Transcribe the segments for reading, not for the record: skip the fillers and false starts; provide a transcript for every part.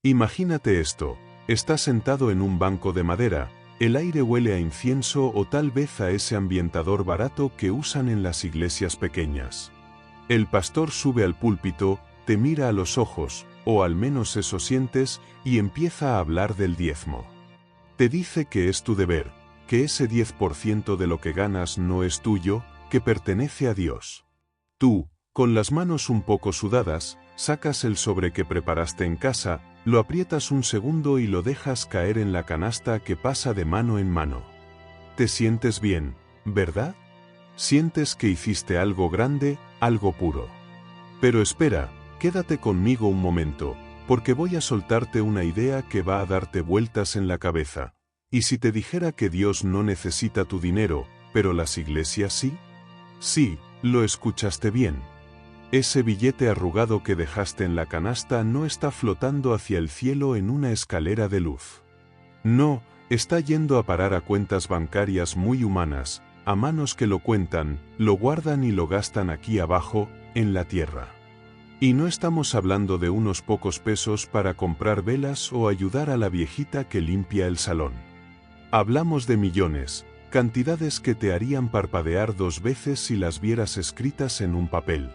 Imagínate esto, estás sentado en un banco de madera, el aire huele a incienso o tal vez a ese ambientador barato que usan en las iglesias pequeñas. El pastor sube al púlpito, te mira a los ojos, o al menos eso sientes, y empieza a hablar del diezmo. Te dice que es tu deber, que ese 10% de lo que ganas no es tuyo, que pertenece a Dios. Tú, con las manos un poco sudadas, sacas el sobre que preparaste en casa, lo aprietas un segundo y lo dejas caer en la canasta que pasa de mano en mano. Te sientes bien, ¿verdad? Sientes que hiciste algo grande, algo puro. Pero espera, quédate conmigo un momento, porque voy a soltarte una idea que va a darte vueltas en la cabeza. ¿Y si te dijera que Dios no necesita tu dinero, pero las iglesias sí? Sí, lo escuchaste bien. Ese billete arrugado que dejaste en la canasta no está flotando hacia el cielo en una escalera de luz. No, está yendo a parar a cuentas bancarias muy humanas, a manos que lo cuentan, lo guardan y lo gastan aquí abajo, en la tierra. Y no estamos hablando de unos pocos pesos para comprar velas o ayudar a la viejita que limpia el salón. Hablamos de millones, cantidades que te harían parpadear 2 veces si las vieras escritas en un papel.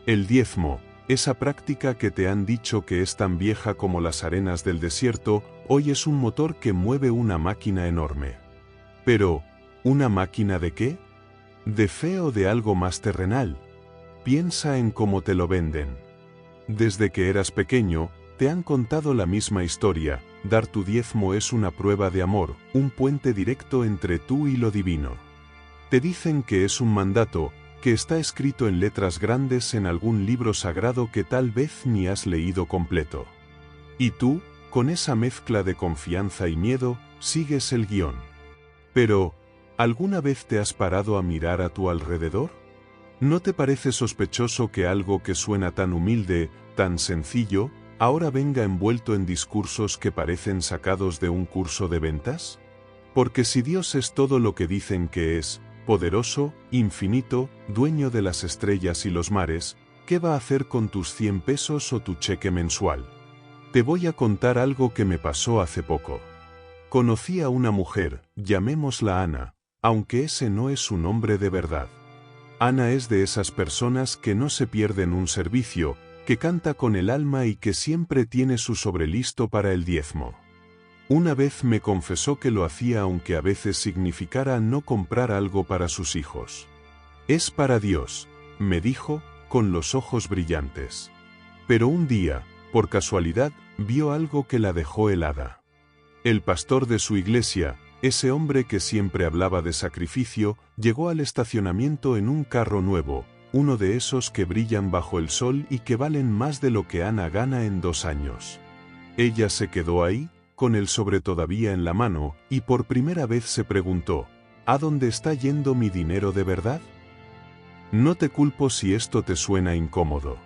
El diezmo, esa práctica que te han dicho que es tan vieja como las arenas del desierto, hoy es un motor que mueve una máquina enorme. Pero, ¿una máquina de qué? ¿De fe o de algo más terrenal? Piensa en cómo te lo venden. Desde que eras pequeño, te han contado la misma historia, dar tu diezmo es una prueba de amor, un puente directo entre tú y lo divino. Te dicen que es un mandato, que está escrito en letras grandes en algún libro sagrado que tal vez ni has leído completo. Y tú, con esa mezcla de confianza y miedo, sigues el guión. Pero, ¿alguna vez te has parado a mirar a tu alrededor? ¿No te parece sospechoso que algo que suena tan humilde, tan sencillo, ahora venga envuelto en discursos que parecen sacados de un curso de ventas? Porque si Dios es todo lo que dicen que es, poderoso, infinito, dueño de las estrellas y los mares, ¿qué va a hacer con tus 100 pesos o tu cheque mensual? Te voy a contar algo que me pasó hace poco. Conocí a una mujer, llamémosla Ana, aunque ese no es su nombre de verdad. Ana es de esas personas que no se pierden un servicio, que canta con el alma y que siempre tiene su sobre listo para el diezmo. Una vez me confesó que lo hacía aunque a veces significara no comprar algo para sus hijos. Es para Dios, me dijo, con los ojos brillantes. Pero un día, por casualidad, vio algo que la dejó helada. El pastor de su iglesia, ese hombre que siempre hablaba de sacrificio, llegó al estacionamiento en un carro nuevo, uno de esos que brillan bajo el sol y que valen más de lo que Ana gana en 2 años. Ella se quedó ahí, con el sobre todavía en la mano, y por primera vez se preguntó, ¿a dónde está yendo mi dinero de verdad? No te culpo si esto te suena incómodo.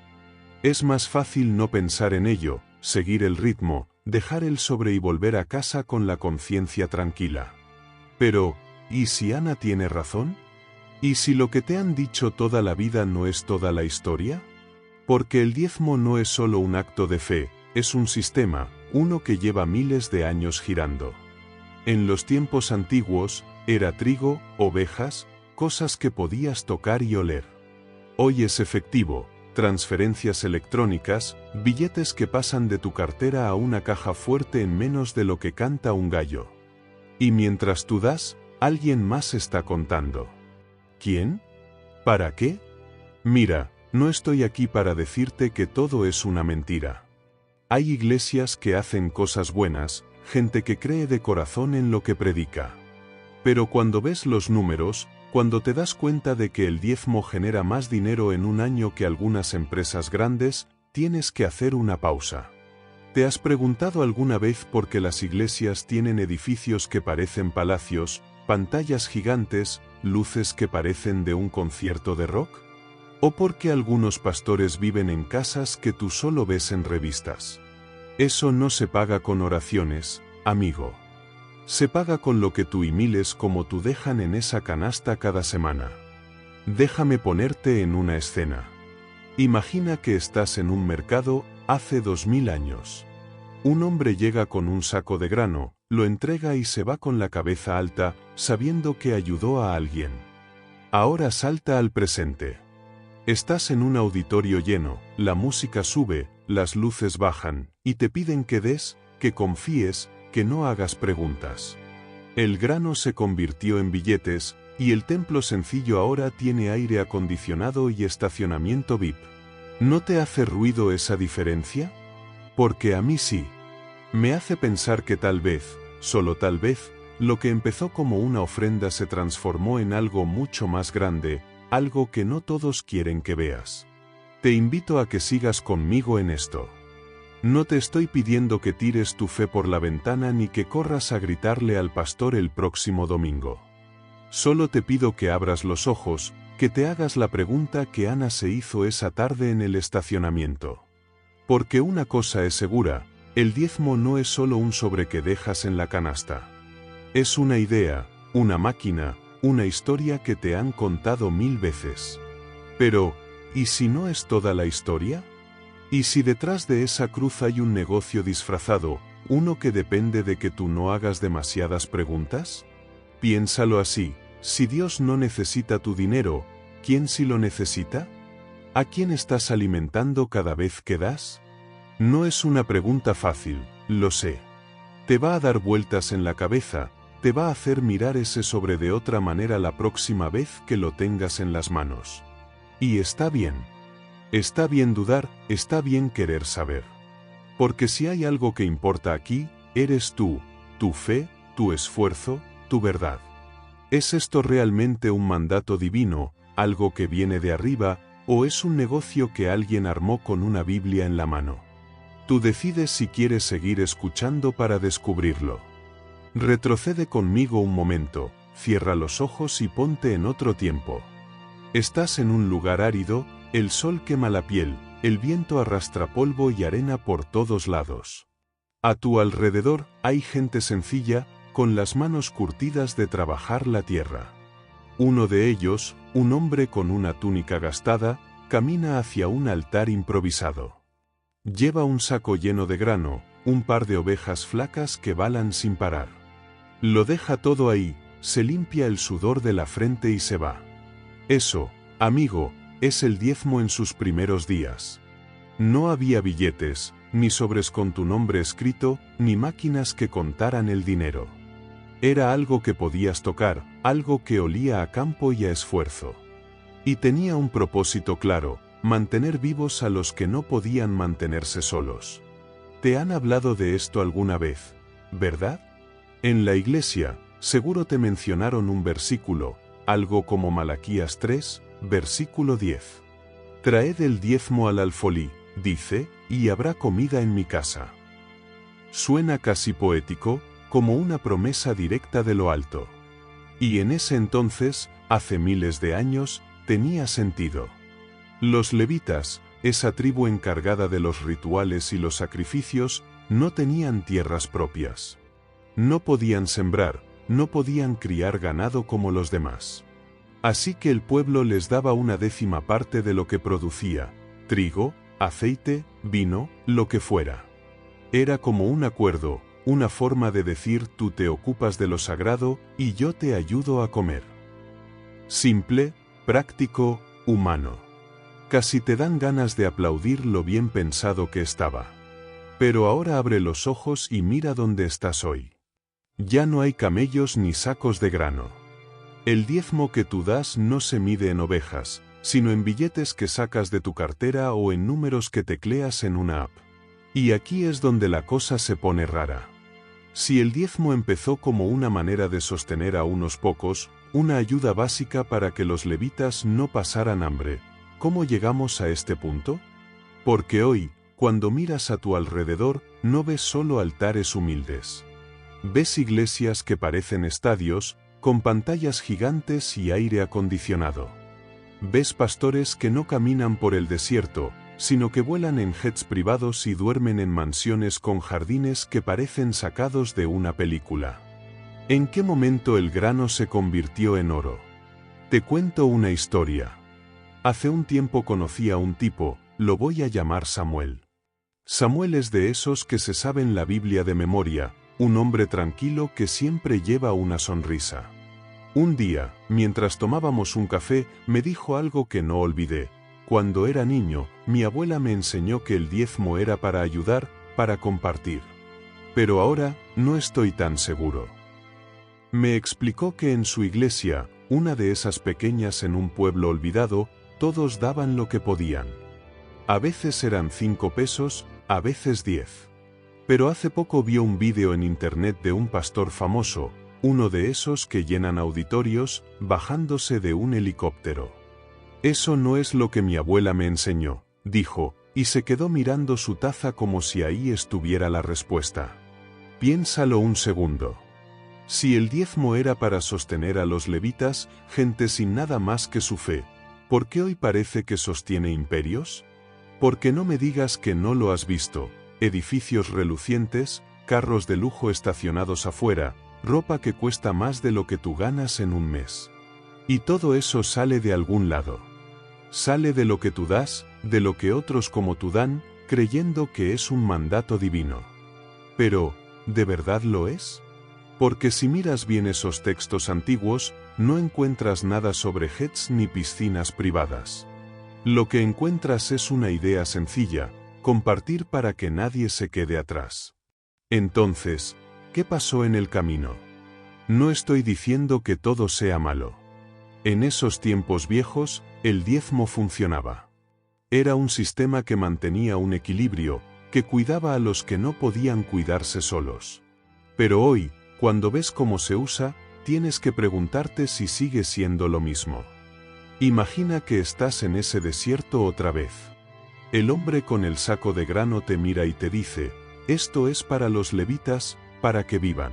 Es más fácil no pensar en ello, seguir el ritmo, dejar el sobre y volver a casa con la conciencia tranquila. Pero, ¿y si Ana tiene razón? ¿Y si lo que te han dicho toda la vida no es toda la historia? Porque el diezmo no es solo un acto de fe, es un sistema, uno que lleva miles de años girando. En los tiempos antiguos, era trigo, ovejas, cosas que podías tocar y oler. Hoy es efectivo, transferencias electrónicas, billetes que pasan de tu cartera a una caja fuerte en menos de lo que canta un gallo. Y mientras tú das, alguien más está contando. ¿Quién? ¿Para qué? Mira, no estoy aquí para decirte que todo es una mentira. Hay iglesias que hacen cosas buenas, gente que cree de corazón en lo que predica. Pero cuando ves los números, cuando te das cuenta de que el diezmo genera más dinero en un año que algunas empresas grandes, tienes que hacer una pausa. ¿Te has preguntado alguna vez por qué las iglesias tienen edificios que parecen palacios, pantallas gigantes, luces que parecen de un concierto de rock? ¿O por qué algunos pastores viven en casas que tú solo ves en revistas? Eso no se paga con oraciones, amigo. Se paga con lo que tú y miles como tú dejan en esa canasta cada semana. Déjame ponerte en una escena. Imagina que estás en un mercado, hace 2000 años. Un hombre llega con un saco de grano, lo entrega y se va con la cabeza alta, sabiendo que ayudó a alguien. Ahora salta al presente. Estás en un auditorio lleno, la música sube, las luces bajan, y te piden que des, que confíes, que no hagas preguntas. El grano se convirtió en billetes, y el templo sencillo ahora tiene aire acondicionado y estacionamiento VIP. ¿No te hace ruido esa diferencia? Porque a mí sí. Me hace pensar que tal vez, solo tal vez, lo que empezó como una ofrenda se transformó en algo mucho más grande, algo que no todos quieren que veas. Te invito a que sigas conmigo en esto. No te estoy pidiendo que tires tu fe por la ventana ni que corras a gritarle al pastor el próximo domingo. Solo te pido que abras los ojos, que te hagas la pregunta que Ana se hizo esa tarde en el estacionamiento. Porque una cosa es segura, el diezmo no es solo un sobre que dejas en la canasta. Es una idea, una máquina, una historia que te han contado 1000 veces. Pero, ¿y si no es toda la historia? ¿Y si detrás de esa cruz hay un negocio disfrazado, uno que depende de que tú no hagas demasiadas preguntas? Piénsalo así, si Dios no necesita tu dinero, ¿quién sí lo necesita? ¿A quién estás alimentando cada vez que das? No es una pregunta fácil, lo sé. Te va a dar vueltas en la cabeza, te va a hacer mirar ese sobre de otra manera la próxima vez que lo tengas en las manos. Y está bien. Está bien dudar, está bien querer saber. Porque si hay algo que importa aquí, eres tú, tu fe, tu esfuerzo, tu verdad. ¿Es esto realmente un mandato divino, algo que viene de arriba, o es un negocio que alguien armó con una Biblia en la mano? Tú decides si quieres seguir escuchando para descubrirlo. Retrocede conmigo un momento, cierra los ojos y ponte en otro tiempo. Estás en un lugar árido, el sol quema la piel, el viento arrastra polvo y arena por todos lados. A tu alrededor hay gente sencilla, con las manos curtidas de trabajar la tierra. Uno de ellos, un hombre con una túnica gastada, camina hacia un altar improvisado. Lleva un saco lleno de grano, un par de ovejas flacas que balan sin parar. Lo deja todo ahí, se limpia el sudor de la frente y se va. Eso, amigo, es el diezmo en sus primeros días. No había billetes, ni sobres con tu nombre escrito, ni máquinas que contaran el dinero. Era algo que podías tocar, algo que olía a campo y a esfuerzo. Y tenía un propósito claro, mantener vivos a los que no podían mantenerse solos. ¿Te han hablado de esto alguna vez, verdad? En la iglesia, seguro te mencionaron un versículo, algo como Malaquías 3, versículo 10. Traed el diezmo al alfolí, dice, y habrá comida en mi casa. Suena casi poético, como una promesa directa de lo alto. Y en ese entonces, hace miles de años, tenía sentido. Los levitas, esa tribu encargada de los rituales y los sacrificios, no tenían tierras propias. No podían sembrar, no podían criar ganado como los demás. Así que el pueblo les daba una décima parte de lo que producía, trigo, aceite, vino, lo que fuera. Era como un acuerdo, una forma de decir tú te ocupas de lo sagrado y yo te ayudo a comer. Simple, práctico, humano. Casi te dan ganas de aplaudir lo bien pensado que estaba. Pero ahora abre los ojos y mira dónde estás hoy. Ya no hay camellos ni sacos de grano. El diezmo que tú das no se mide en ovejas, sino en billetes que sacas de tu cartera o en números que tecleas en una app. Y aquí es donde la cosa se pone rara. Si el diezmo empezó como una manera de sostener a unos pocos, una ayuda básica para que los levitas no pasaran hambre, ¿cómo llegamos a este punto? Porque hoy, cuando miras a tu alrededor, no ves solo altares humildes. Ves iglesias que parecen estadios, con pantallas gigantes y aire acondicionado. Ves pastores que no caminan por el desierto, sino que vuelan en jets privados y duermen en mansiones con jardines que parecen sacados de una película. ¿En qué momento el grano se convirtió en oro? Te cuento una historia. Hace un tiempo conocí a un tipo, lo voy a llamar Samuel. Samuel es de esos que se saben la Biblia de memoria, un hombre tranquilo que siempre lleva una sonrisa. Un día, mientras tomábamos un café, me dijo algo que no olvidé. Cuando era niño, mi abuela me enseñó que el diezmo era para ayudar, para compartir. Pero ahora, no estoy tan seguro. Me explicó que en su iglesia, una de esas pequeñas en un pueblo olvidado, todos daban lo que podían. A veces eran 5 pesos, a veces 10. Pero hace poco vio un vídeo en internet de un pastor famoso, uno de esos que llenan auditorios, bajándose de un helicóptero. Eso no es lo que mi abuela me enseñó, dijo, y se quedó mirando su taza como si ahí estuviera la respuesta. Piénsalo un segundo. Si el diezmo era para sostener a los levitas, gente sin nada más que su fe, ¿por qué hoy parece que sostiene imperios? Porque no me digas que no lo has visto, edificios relucientes, carros de lujo estacionados afuera, ropa que cuesta más de lo que tú ganas en un mes. Y todo eso sale de algún lado. Sale de lo que tú das, de lo que otros como tú dan, creyendo que es un mandato divino. Pero, ¿de verdad lo es? Porque si miras bien esos textos antiguos, no encuentras nada sobre jets ni piscinas privadas. Lo que encuentras es una idea sencilla, compartir para que nadie se quede atrás. Entonces, ¿qué pasó en el camino? No estoy diciendo que todo sea malo. En esos tiempos viejos, el diezmo funcionaba. Era un sistema que mantenía un equilibrio, que cuidaba a los que no podían cuidarse solos. Pero hoy, cuando ves cómo se usa, tienes que preguntarte si sigue siendo lo mismo. Imagina que estás en ese desierto otra vez. El hombre con el saco de grano te mira y te dice, esto es para los levitas, para que vivan.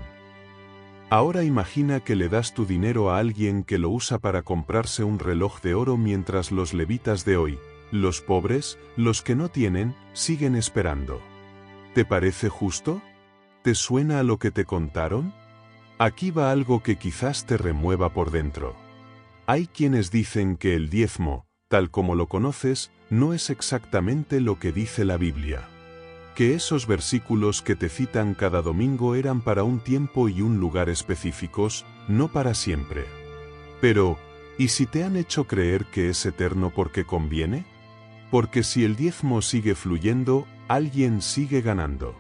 Ahora imagina que le das tu dinero a alguien que lo usa para comprarse un reloj de oro mientras los levitas de hoy, los pobres, los que no tienen, siguen esperando. ¿Te parece justo? ¿Te suena a lo que te contaron? Aquí va algo que quizás te remueva por dentro. Hay quienes dicen que el diezmo, tal como lo conoces, no es exactamente lo que dice la Biblia. Que esos versículos que te citan cada domingo eran para un tiempo y un lugar específicos, no para siempre. Pero, ¿y si te han hecho creer que es eterno porque conviene? Porque si el diezmo sigue fluyendo, alguien sigue ganando.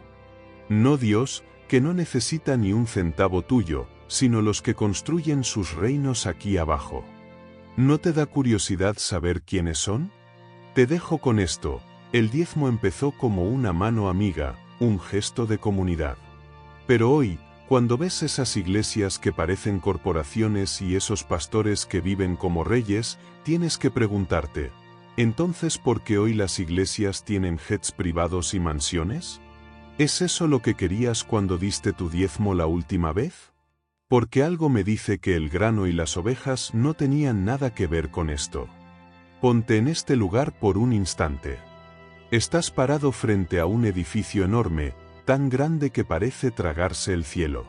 No Dios, que no necesita ni un centavo tuyo, sino los que construyen sus reinos aquí abajo. ¿No te da curiosidad saber quiénes son? Te dejo con esto. El diezmo empezó como una mano amiga, un gesto de comunidad. Pero hoy, cuando ves esas iglesias que parecen corporaciones y esos pastores que viven como reyes, tienes que preguntarte, ¿entonces por qué hoy las iglesias tienen jets privados y mansiones? ¿Es eso lo que querías cuando diste tu diezmo la última vez? Porque algo me dice que el grano y las ovejas no tenían nada que ver con esto. Ponte en este lugar por un instante. Estás parado frente a un edificio enorme, tan grande que parece tragarse el cielo.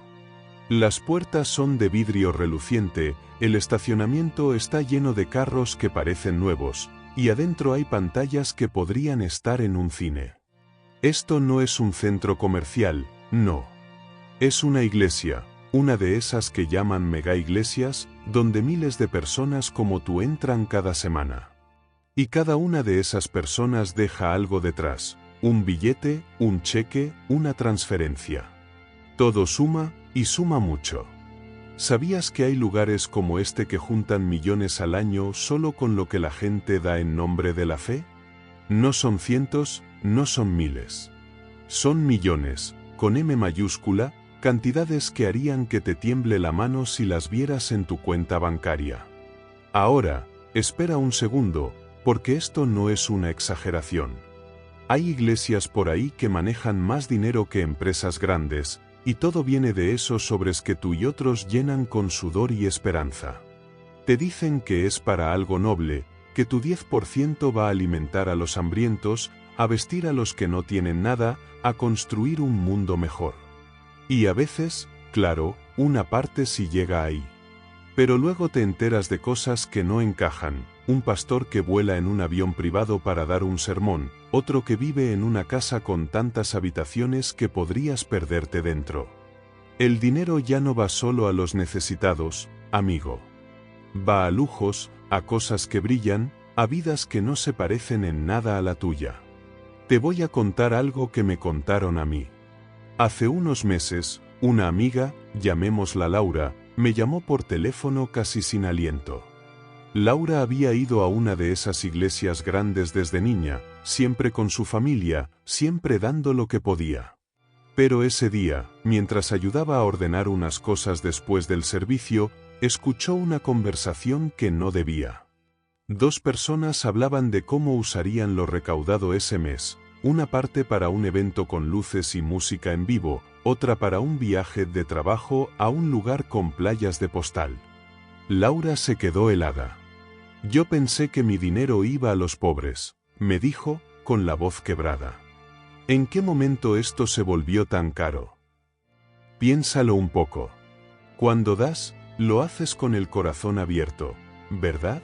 Las puertas son de vidrio reluciente, el estacionamiento está lleno de carros que parecen nuevos, y adentro hay pantallas que podrían estar en un cine. Esto no es un centro comercial, no. Es una iglesia, una de esas que llaman mega iglesias, donde miles de personas como tú entran cada semana. Y cada una de esas personas deja algo detrás, un billete, un cheque, una transferencia. Todo suma, y suma mucho. ¿Sabías que hay lugares como este que juntan millones al año solo con lo que la gente da en nombre de la fe? No son cientos, no son miles. Son millones, con M mayúscula, cantidades que harían que te tiemble la mano si las vieras en tu cuenta bancaria. Ahora, espera un segundo, porque esto no es una exageración. Hay iglesias por ahí que manejan más dinero que empresas grandes, y todo viene de esos sobres que tú y otros llenan con sudor y esperanza. Te dicen que es para algo noble, que tu 10% va a alimentar a los hambrientos, a vestir a los que no tienen nada, a construir un mundo mejor. Y a veces, claro, una parte sí llega ahí. Pero luego te enteras de cosas que no encajan, un pastor que vuela en un avión privado para dar un sermón, otro que vive en una casa con tantas habitaciones que podrías perderte dentro. El dinero ya no va solo a los necesitados, amigo. Va a lujos, a cosas que brillan, a vidas que no se parecen en nada a la tuya. Te voy a contar algo que me contaron a mí. Hace unos meses, una amiga, llamémosla Laura, me llamó por teléfono casi sin aliento. Laura había ido a una de esas iglesias grandes desde niña, siempre con su familia, siempre dando lo que podía. Pero ese día, mientras ayudaba a ordenar unas cosas después del servicio, escuchó una conversación que no debía. Dos personas hablaban de cómo usarían lo recaudado ese mes, una parte para un evento con luces y música en vivo, otra para un viaje de trabajo a un lugar con playas de postal. Laura se quedó helada. Yo pensé que mi dinero iba a los pobres, me dijo, con la voz quebrada. ¿En qué momento esto se volvió tan caro? Piénsalo un poco. Cuando das, lo haces con el corazón abierto, ¿verdad?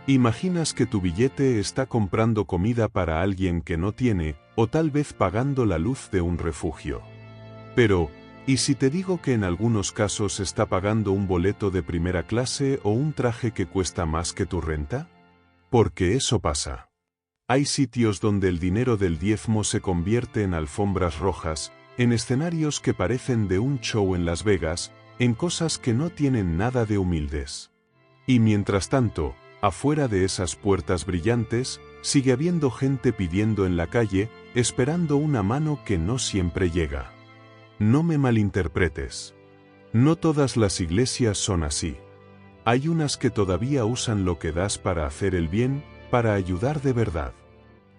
Imaginas que tu billete está comprando comida para alguien que no tiene, o tal vez pagando la luz de un refugio. Pero, ¿y si te digo que en algunos casos está pagando un boleto de primera clase o un traje que cuesta más que tu renta? Porque eso pasa. Hay sitios donde el dinero del diezmo se convierte en alfombras rojas, en escenarios que parecen de un show en Las Vegas, en cosas que no tienen nada de humildes. Y mientras tanto, afuera de esas puertas brillantes, sigue habiendo gente pidiendo en la calle, esperando una mano que no siempre llega. No me malinterpretes. No todas las iglesias son así. Hay unas que todavía usan lo que das para hacer el bien, para ayudar de verdad.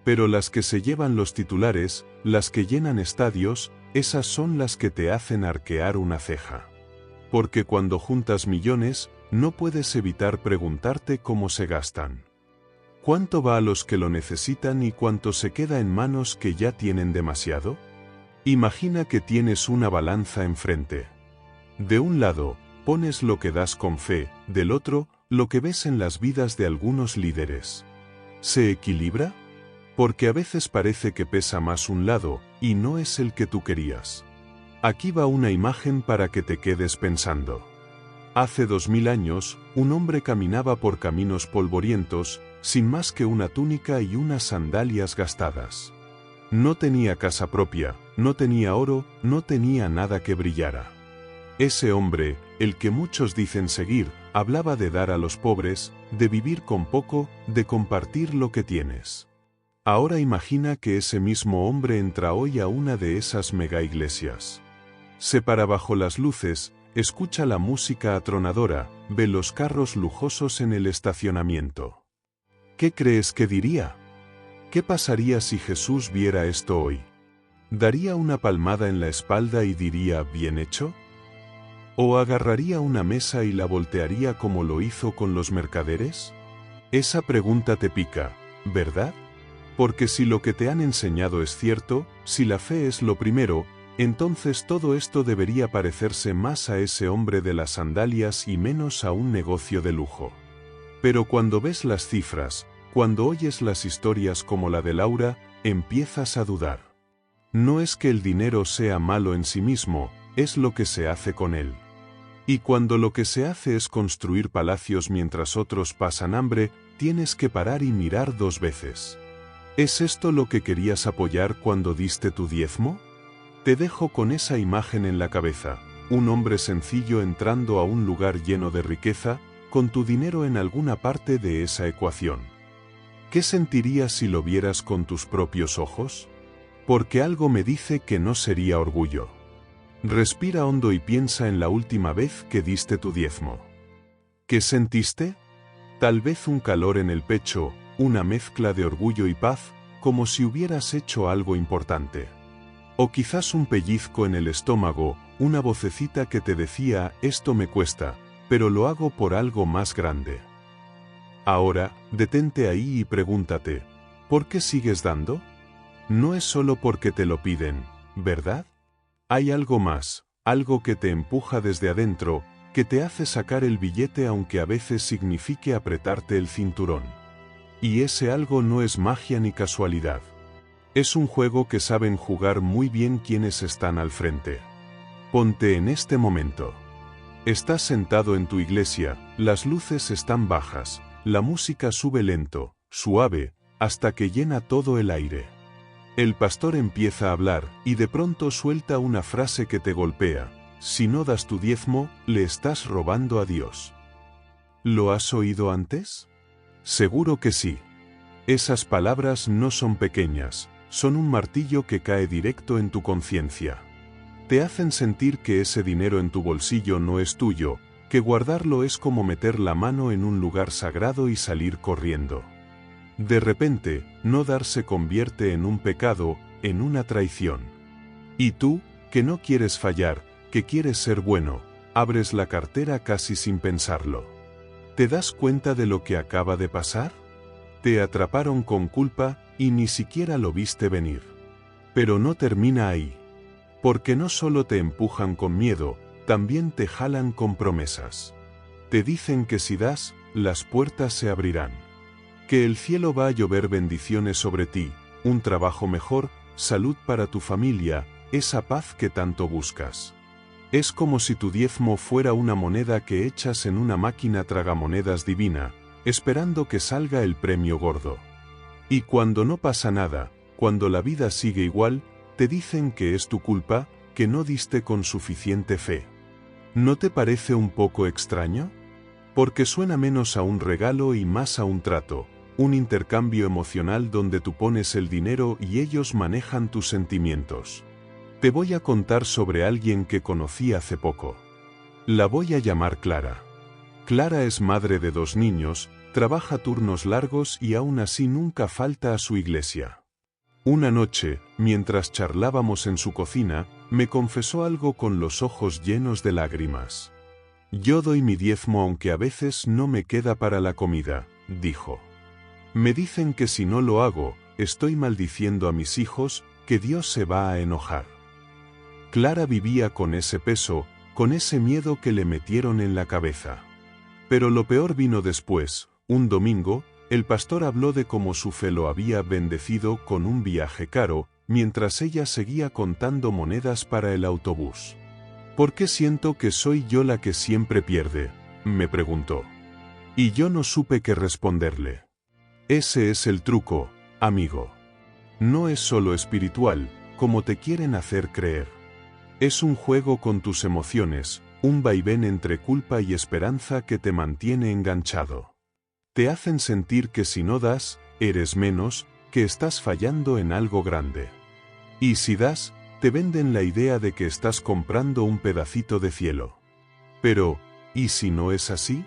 Pero las que se llevan los titulares, las que llenan estadios, esas son las que te hacen arquear una ceja. Porque cuando juntas millones, no puedes evitar preguntarte cómo se gastan. ¿Cuánto va a los que lo necesitan y cuánto se queda en manos que ya tienen demasiado? Imagina que tienes una balanza enfrente. De un lado, pones lo que das con fe, del otro, lo que ves en las vidas de algunos líderes. ¿Se equilibra? Porque a veces parece que pesa más un lado, y no es el que tú querías. Aquí va una imagen para que te quedes pensando. Hace 2000 años, un hombre caminaba por caminos polvorientos, sin más que una túnica y unas sandalias gastadas. No tenía casa propia, no tenía oro, no tenía nada que brillara. Ese hombre, el que muchos dicen seguir, hablaba de dar a los pobres, de vivir con poco, de compartir lo que tienes. Ahora imagina que ese mismo hombre entra hoy a una de esas mega iglesias. Se para bajo las luces, escucha la música atronadora, ve los carros lujosos en el estacionamiento. ¿Qué crees que diría? ¿Qué pasaría si Jesús viera esto hoy? ¿Daría una palmada en la espalda y diría, bien hecho? ¿O agarraría una mesa y la voltearía como lo hizo con los mercaderes? Esa pregunta te pica, ¿verdad? Porque si lo que te han enseñado es cierto, si la fe es lo primero, entonces todo esto debería parecerse más a ese hombre de las sandalias y menos a un negocio de lujo. Pero cuando ves las cifras, cuando oyes las historias como la de Laura, empiezas a dudar. No es que el dinero sea malo en sí mismo, es lo que se hace con él. Y cuando lo que se hace es construir palacios mientras otros pasan hambre, tienes que parar y mirar dos veces. ¿Es esto lo que querías apoyar cuando diste tu diezmo? Te dejo con esa imagen en la cabeza, un hombre sencillo entrando a un lugar lleno de riqueza, con tu dinero en alguna parte de esa ecuación. ¿Qué sentirías si lo vieras con tus propios ojos? Porque algo me dice que no sería orgullo. Respira hondo y piensa en la última vez que diste tu diezmo. ¿Qué sentiste? Tal vez un calor en el pecho, una mezcla de orgullo y paz, como si hubieras hecho algo importante. O quizás un pellizco en el estómago, una vocecita que te decía, esto me cuesta, pero lo hago por algo más grande. Ahora, detente ahí y pregúntate, ¿por qué sigues dando? No es solo porque te lo piden, ¿verdad? Hay algo más, algo que te empuja desde adentro, que te hace sacar el billete aunque a veces signifique apretarte el cinturón. Y ese algo no es magia ni casualidad. Es un juego que saben jugar muy bien quienes están al frente. Ponte en este momento. Estás sentado en tu iglesia, las luces están bajas, la música sube lento, suave, hasta que llena todo el aire. El pastor empieza a hablar, y de pronto suelta una frase que te golpea: si no das tu diezmo, le estás robando a Dios. ¿Lo has oído antes? Seguro que sí. Esas palabras no son pequeñas, son un martillo que cae directo en tu conciencia. Te hacen sentir que ese dinero en tu bolsillo no es tuyo, que guardarlo es como meter la mano en un lugar sagrado y salir corriendo. De repente, no dar se convierte en un pecado, en una traición. Y tú, que no quieres fallar, que quieres ser bueno, abres la cartera casi sin pensarlo. ¿Te das cuenta de lo que acaba de pasar? Te atraparon con culpa y ni siquiera lo viste venir. Pero no termina ahí. Porque no solo te empujan con miedo, también te jalan con promesas. Te dicen que si das, las puertas se abrirán. Que el cielo va a llover bendiciones sobre ti, un trabajo mejor, salud para tu familia, esa paz que tanto buscas. Es como si tu diezmo fuera una moneda que echas en una máquina tragamonedas divina, esperando que salga el premio gordo. Y cuando no pasa nada, cuando la vida sigue igual, te dicen que es tu culpa, que no diste con suficiente fe. ¿No te parece un poco extraño? Porque suena menos a un regalo y más a un trato, un intercambio emocional donde tú pones el dinero y ellos manejan tus sentimientos. Te voy a contar sobre alguien que conocí hace poco. La voy a llamar Clara. Clara es madre de 2 niños, trabaja turnos largos y aún así nunca falta a su iglesia. Una noche, mientras charlábamos en su cocina, me confesó algo con los ojos llenos de lágrimas. Yo doy mi diezmo aunque a veces no me queda para la comida, dijo. Me dicen que si no lo hago, estoy maldiciendo a mis hijos, que Dios se va a enojar. Clara vivía con ese peso, con ese miedo que le metieron en la cabeza. Pero lo peor vino después. Un domingo, el pastor habló de cómo su fe lo había bendecido con un viaje caro, mientras ella seguía contando monedas para el autobús. ¿Por qué siento que soy yo la que siempre pierde?, me preguntó. Y yo no supe qué responderle. Ese es el truco, amigo. No es solo espiritual, como te quieren hacer creer. Es un juego con tus emociones, un vaivén entre culpa y esperanza que te mantiene enganchado. Te hacen sentir que si no das, eres menos, que estás fallando en algo grande. Y si das, te venden la idea de que estás comprando un pedacito de cielo. Pero, ¿y si no es así?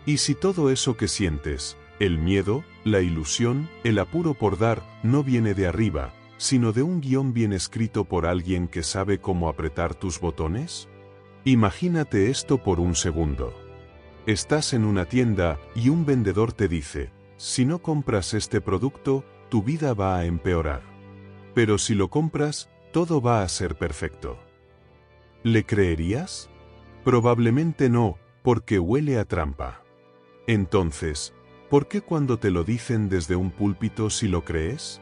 ¿Y si todo eso que sientes, el miedo, la ilusión, el apuro por dar, no viene de arriba, sino de un guión bien escrito por alguien que sabe cómo apretar tus botones? Imagínate esto por un segundo. Estás en una tienda y un vendedor te dice: si no compras este producto, tu vida va a empeorar. Pero si lo compras, todo va a ser perfecto. ¿Le creerías? Probablemente no, porque huele a trampa. Entonces, ¿por qué cuando te lo dicen desde un púlpito sí lo crees?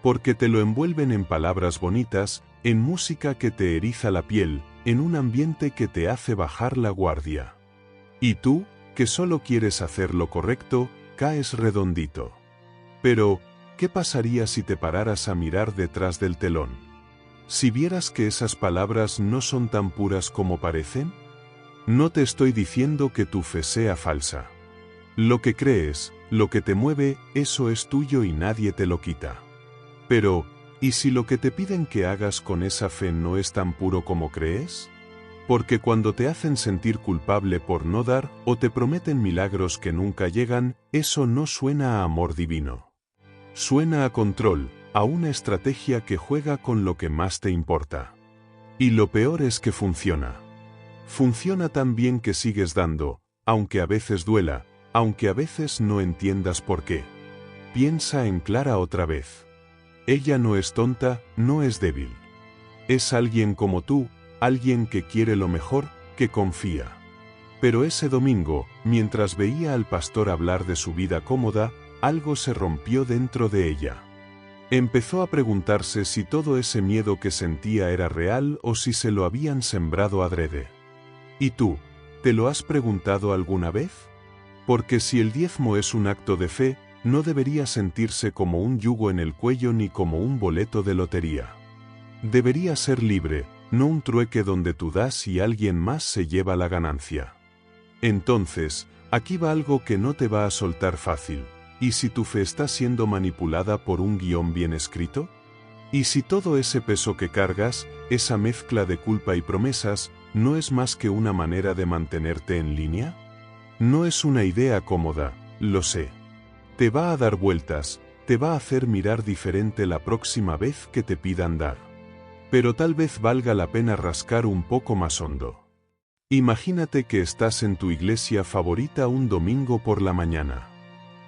Porque te lo envuelven en palabras bonitas, en música que te eriza la piel, en un ambiente que te hace bajar la guardia. Y tú, que solo quieres hacer lo correcto, caes redondito. Pero, ¿qué pasaría si te pararas a mirar detrás del telón? Si vieras que esas palabras no son tan puras como parecen. No te estoy diciendo que tu fe sea falsa. Lo que crees, lo que te mueve, eso es tuyo y nadie te lo quita. Pero, ¿y si lo que te piden que hagas con esa fe no es tan puro como crees? Porque cuando te hacen sentir culpable por no dar, o te prometen milagros que nunca llegan, eso no suena a amor divino. Suena a control, a una estrategia que juega con lo que más te importa. Y lo peor es que funciona. Funciona tan bien que sigues dando, aunque a veces duela, aunque a veces no entiendas por qué. Piensa en Clara otra vez. Ella no es tonta, no es débil. Es alguien como tú, alguien que quiere lo mejor, que confía. Pero ese domingo, mientras veía al pastor hablar de su vida cómoda, algo se rompió dentro de ella. Empezó a preguntarse si todo ese miedo que sentía era real o si se lo habían sembrado adrede. ¿Y tú, te lo has preguntado alguna vez? Porque si el diezmo es un acto de fe, no debería sentirse como un yugo en el cuello ni como un boleto de lotería. Debería ser libre, no un trueque donde tú das y alguien más se lleva la ganancia. Entonces, aquí va algo que no te va a soltar fácil. ¿Y si tu fe está siendo manipulada por un guión bien escrito? ¿Y si todo ese peso que cargas, esa mezcla de culpa y promesas, no es más que una manera de mantenerte en línea? No es una idea cómoda, lo sé. Te va a dar vueltas, te va a hacer mirar diferente la próxima vez que te pidan dar. Pero tal vez valga la pena rascar un poco más hondo. Imagínate que estás en tu iglesia favorita un domingo por la mañana.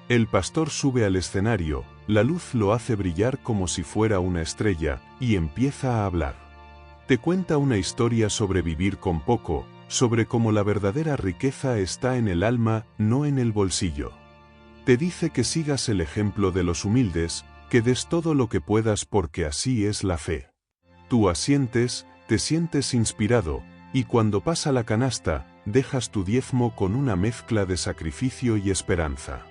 El pastor sube al escenario, la luz lo hace brillar como si fuera una estrella, y empieza a hablar. Te cuenta una historia sobre vivir con poco, sobre cómo la verdadera riqueza está en el alma, no en el bolsillo. Te dice que sigas el ejemplo de los humildes, que des todo lo que puedas porque así es la fe. Tú asientes, te sientes inspirado, y cuando pasa la canasta, dejas tu diezmo con una mezcla de sacrificio y esperanza.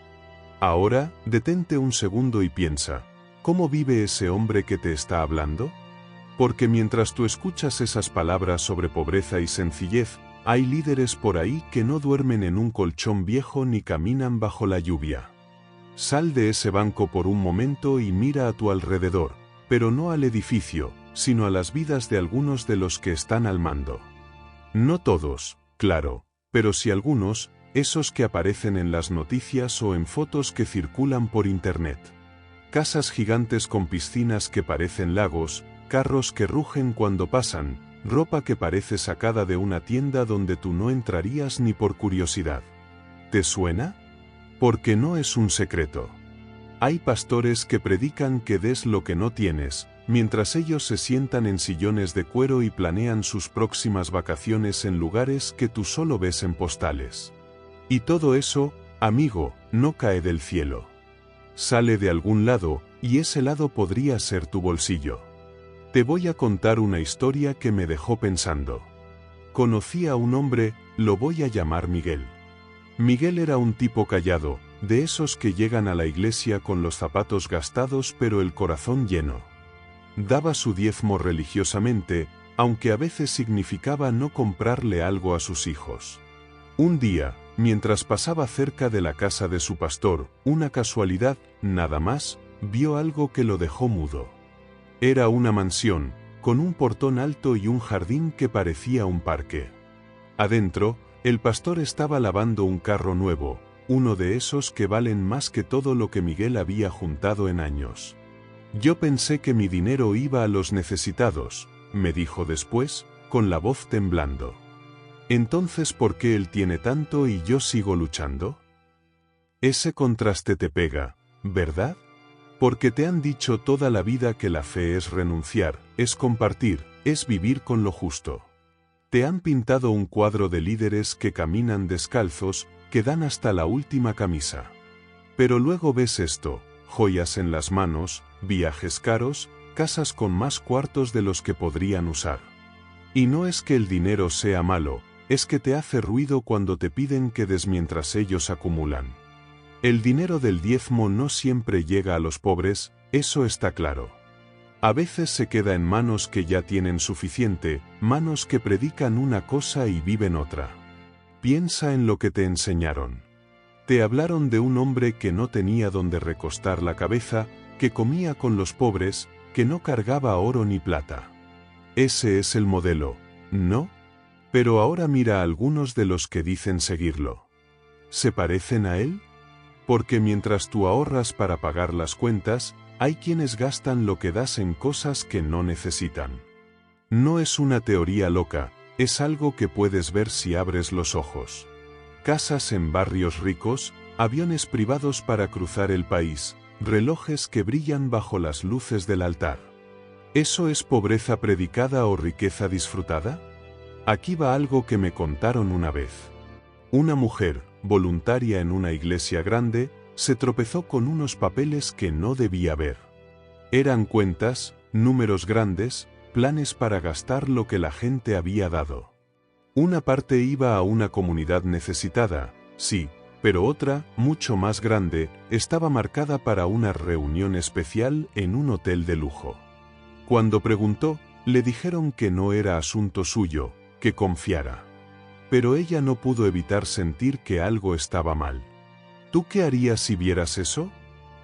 Ahora, detente un segundo y piensa, ¿cómo vive ese hombre que te está hablando? Porque mientras tú escuchas esas palabras sobre pobreza y sencillez, hay líderes por ahí que no duermen en un colchón viejo ni caminan bajo la lluvia. Sal de ese banco por un momento y mira a tu alrededor, pero no al edificio, sino a las vidas de algunos de los que están al mando. No todos, claro, pero sí algunos, esos que aparecen en las noticias o en fotos que circulan por internet. Casas gigantes con piscinas que parecen lagos, carros que rugen cuando pasan, ropa que parece sacada de una tienda donde tú no entrarías ni por curiosidad. ¿Te suena? Porque no es un secreto. Hay pastores que predican que des lo que no tienes, mientras ellos se sientan en sillones de cuero y planean sus próximas vacaciones en lugares que tú solo ves en postales. Y todo eso, amigo, no cae del cielo. Sale de algún lado, y ese lado podría ser tu bolsillo. Te voy a contar una historia que me dejó pensando. Conocí a un hombre, lo voy a llamar Miguel. Miguel era un tipo callado, de esos que llegan a la iglesia con los zapatos gastados pero el corazón lleno. Daba su diezmo religiosamente, aunque a veces significaba no comprarle algo a sus hijos. Un día, mientras pasaba cerca de la casa de su pastor, una casualidad, nada más, vio algo que lo dejó mudo. Era una mansión, con un portón alto y un jardín que parecía un parque. Adentro, el pastor estaba lavando un carro nuevo, uno de esos que valen más que todo lo que Miguel había juntado en años. Yo pensé que mi dinero iba a los necesitados, me dijo después, con la voz temblando. Entonces, ¿por qué él tiene tanto y yo sigo luchando? Ese contraste te pega, ¿verdad? Porque te han dicho toda la vida que la fe es renunciar, es compartir, es vivir con lo justo. Te han pintado un cuadro de líderes que caminan descalzos, que dan hasta la última camisa. Pero luego ves esto, joyas en las manos, viajes caros, casas con más cuartos de los que podrían usar. Y no es que el dinero sea malo, es que te hace ruido cuando te piden que des mientras ellos acumulan. El dinero del diezmo no siempre llega a los pobres, eso está claro. A veces se queda en manos que ya tienen suficiente, manos que predican una cosa y viven otra. Piensa en lo que te enseñaron. Te hablaron de un hombre que no tenía donde recostar la cabeza, que comía con los pobres, que no cargaba oro ni plata. Ese es el modelo, ¿no? Pero ahora mira a algunos de los que dicen seguirlo. ¿Se parecen a él? Porque mientras tú ahorras para pagar las cuentas, hay quienes gastan lo que das en cosas que no necesitan. No es una teoría loca, es algo que puedes ver si abres los ojos. Casas en barrios ricos, aviones privados para cruzar el país, relojes que brillan bajo las luces del altar. ¿Eso es pobreza predicada o riqueza disfrutada? Aquí va algo que me contaron una vez. Una mujer, voluntaria en una iglesia grande, se tropezó con unos papeles que no debía ver. Eran cuentas, números grandes, planes para gastar lo que la gente había dado. Una parte iba a una comunidad necesitada, sí, pero otra, mucho más grande, estaba marcada para una reunión especial en un hotel de lujo. Cuando preguntó, le dijeron que no era asunto suyo, que confiara. Pero ella no pudo evitar sentir que algo estaba mal. ¿Tú qué harías si vieras eso?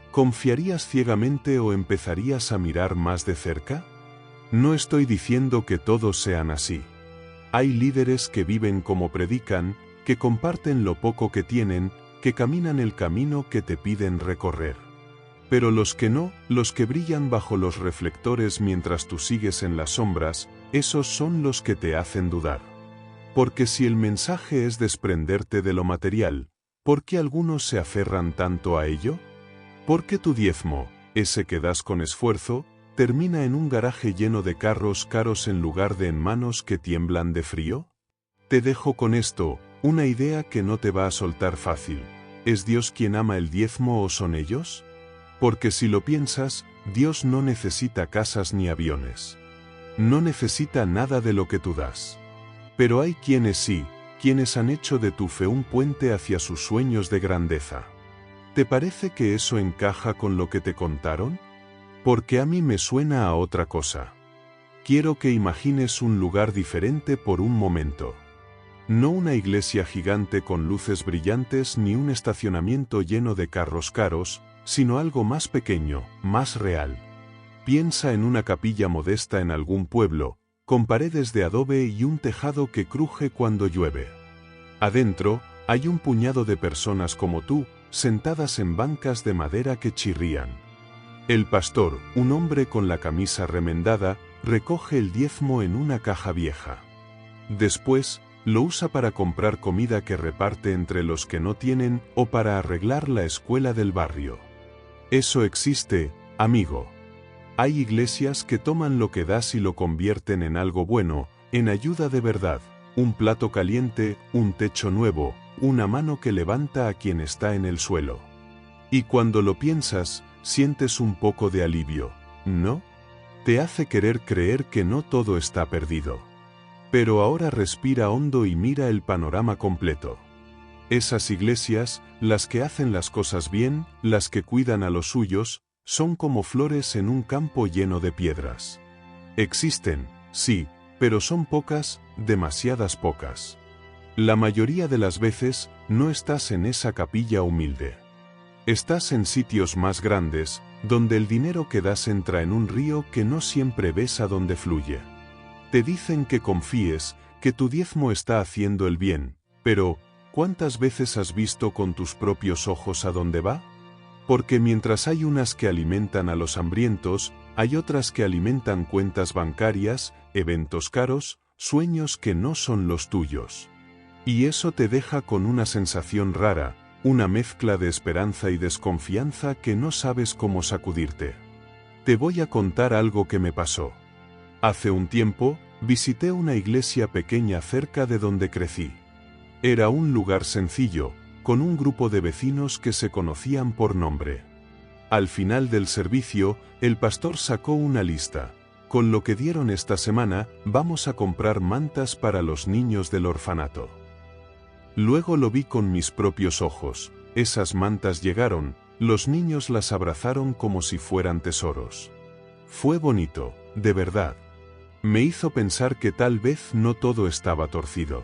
¿Confiarías ciegamente o empezarías a mirar más de cerca? No estoy diciendo que todos sean así. Hay líderes que viven como predican, que comparten lo poco que tienen, que caminan el camino que te piden recorrer. Pero los que no, los que brillan bajo los reflectores mientras tú sigues en las sombras, esos son los que te hacen dudar. Porque si el mensaje es desprenderte de lo material, ¿por qué algunos se aferran tanto a ello? ¿Por qué tu diezmo, ese que das con esfuerzo, termina en un garaje lleno de carros caros en lugar de en manos que tiemblan de frío? Te dejo con esto, una idea que no te va a soltar fácil. ¿Es Dios quien ama el diezmo o son ellos? Porque si lo piensas, Dios no necesita casas ni aviones. No necesita nada de lo que tú das. Pero hay quienes sí, quienes han hecho de tu fe un puente hacia sus sueños de grandeza. ¿Te parece que eso encaja con lo que te contaron? Porque a mí me suena a otra cosa. Quiero que imagines un lugar diferente por un momento. No una iglesia gigante con luces brillantes ni un estacionamiento lleno de carros caros, sino algo más pequeño, más real. Piensa en una capilla modesta en algún pueblo, con paredes de adobe y un tejado que cruje cuando llueve. Adentro, hay un puñado de personas como tú, sentadas en bancas de madera que chirrían. El pastor, un hombre con la camisa remendada, recoge el diezmo en una caja vieja. Después, lo usa para comprar comida que reparte entre los que no tienen o para arreglar la escuela del barrio. Eso existe, amigo. Hay iglesias que toman lo que das y lo convierten en algo bueno, en ayuda de verdad, un plato caliente, un techo nuevo, una mano que levanta a quien está en el suelo. Y cuando lo piensas, sientes un poco de alivio, ¿no? Te hace querer creer que no todo está perdido. Pero ahora respira hondo y mira el panorama completo. Esas iglesias, las que hacen las cosas bien, las que cuidan a los suyos, son como flores en un campo lleno de piedras. Existen, sí, pero son pocas, demasiadas pocas. La mayoría de las veces, no estás en esa capilla humilde. Estás en sitios más grandes, donde el dinero que das entra en un río que no siempre ves a dónde fluye. Te dicen que confíes, que tu diezmo está haciendo el bien, pero ¿cuántas veces has visto con tus propios ojos a dónde va? Porque mientras hay unas que alimentan a los hambrientos, hay otras que alimentan cuentas bancarias, eventos caros, sueños que no son los tuyos. Y eso te deja con una sensación rara, una mezcla de esperanza y desconfianza que no sabes cómo sacudirte. Te voy a contar algo que me pasó. Hace un tiempo, visité una iglesia pequeña cerca de donde crecí. Era un lugar sencillo, con un grupo de vecinos que se conocían por nombre. Al final del servicio, el pastor sacó una lista. Con lo que dieron esta semana, vamos a comprar mantas para los niños del orfanato. Luego lo vi con mis propios ojos. Esas mantas llegaron, los niños las abrazaron como si fueran tesoros. Fue bonito, de verdad. Me hizo pensar que tal vez no todo estaba torcido.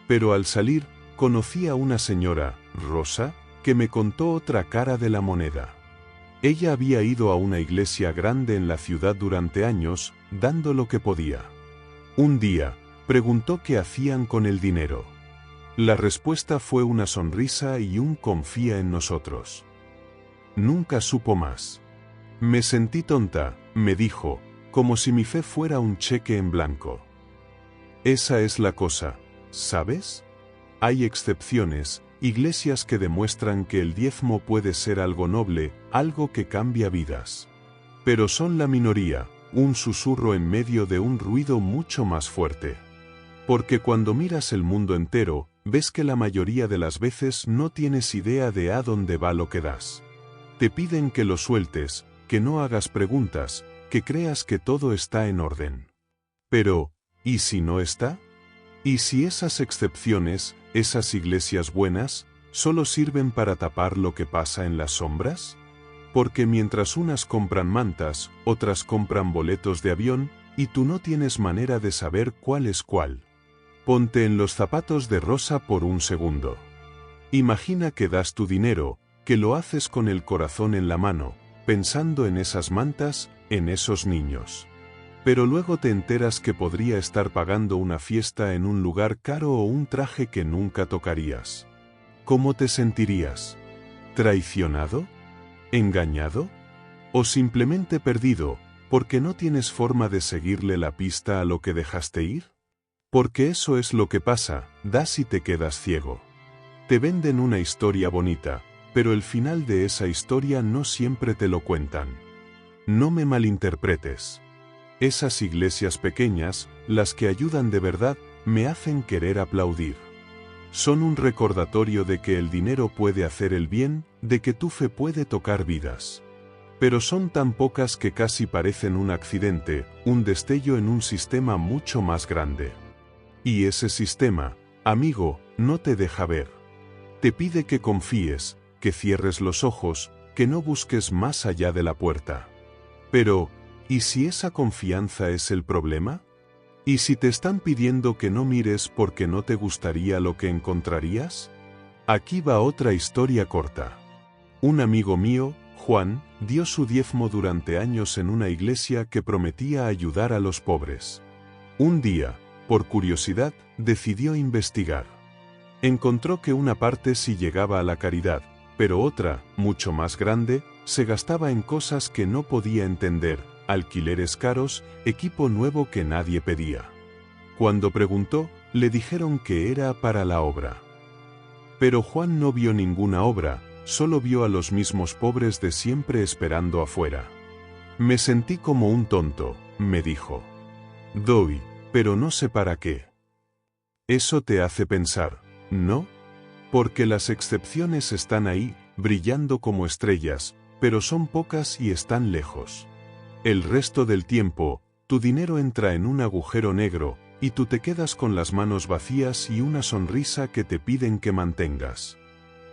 Pero al salir, conocí a una señora, Rosa, que me contó otra cara de la moneda. Ella había ido a una iglesia grande en la ciudad durante años, dando lo que podía. Un día, preguntó qué hacían con el dinero. La respuesta fue una sonrisa y un confía en nosotros. Nunca supo más. Me sentí tonta, me dijo, como si mi fe fuera un cheque en blanco. Esa es la cosa, ¿sabes? Hay excepciones, iglesias que demuestran que el diezmo puede ser algo noble, algo que cambia vidas. Pero son la minoría, un susurro en medio de un ruido mucho más fuerte. Porque cuando miras el mundo entero, ves que la mayoría de las veces no tienes idea de a dónde va lo que das. Te piden que lo sueltes, que no hagas preguntas, que creas que todo está en orden. Pero, ¿y si no está? ¿Y si esas excepciones, esas iglesias buenas, solo sirven para tapar lo que pasa en las sombras? Porque mientras unas compran mantas, otras compran boletos de avión, y tú no tienes manera de saber cuál es cuál. Ponte en los zapatos de Rosa por un segundo. Imagina que das tu dinero, que lo haces con el corazón en la mano, pensando en esas mantas, en esos niños. Pero luego te enteras que podría estar pagando una fiesta en un lugar caro o un traje que nunca tocarías. ¿Cómo te sentirías? ¿Traicionado? ¿Engañado? ¿O simplemente perdido, porque no tienes forma de seguirle la pista a lo que dejaste ir? Porque eso es lo que pasa, das y te quedas ciego. Te venden una historia bonita, pero el final de esa historia no siempre te lo cuentan. No me malinterpretes. Esas iglesias pequeñas, las que ayudan de verdad, me hacen querer aplaudir. Son un recordatorio de que el dinero puede hacer el bien, de que tu fe puede tocar vidas. Pero son tan pocas que casi parecen un accidente, un destello en un sistema mucho más grande. Y ese sistema, amigo, no te deja ver. Te pide que confíes, que cierres los ojos, que no busques más allá de la puerta. Pero, ¿y si esa confianza es el problema? ¿Y si te están pidiendo que no mires porque no te gustaría lo que encontrarías? Aquí va otra historia corta. Un amigo mío, Juan, dio su diezmo durante años en una iglesia que prometía ayudar a los pobres. Un día, por curiosidad, decidió investigar. Encontró que una parte sí llegaba a la caridad, pero otra, mucho más grande, se gastaba en cosas que no podía entender, alquileres caros, equipo nuevo que nadie pedía. Cuando preguntó, le dijeron que era para la obra. Pero Juan no vio ninguna obra, solo vio a los mismos pobres de siempre esperando afuera. Me sentí como un tonto, me dijo. Doy, pero no sé para qué. Eso te hace pensar, ¿no? Porque las excepciones están ahí, brillando como estrellas, pero son pocas y están lejos. El resto del tiempo, tu dinero entra en un agujero negro, y tú te quedas con las manos vacías y una sonrisa que te piden que mantengas.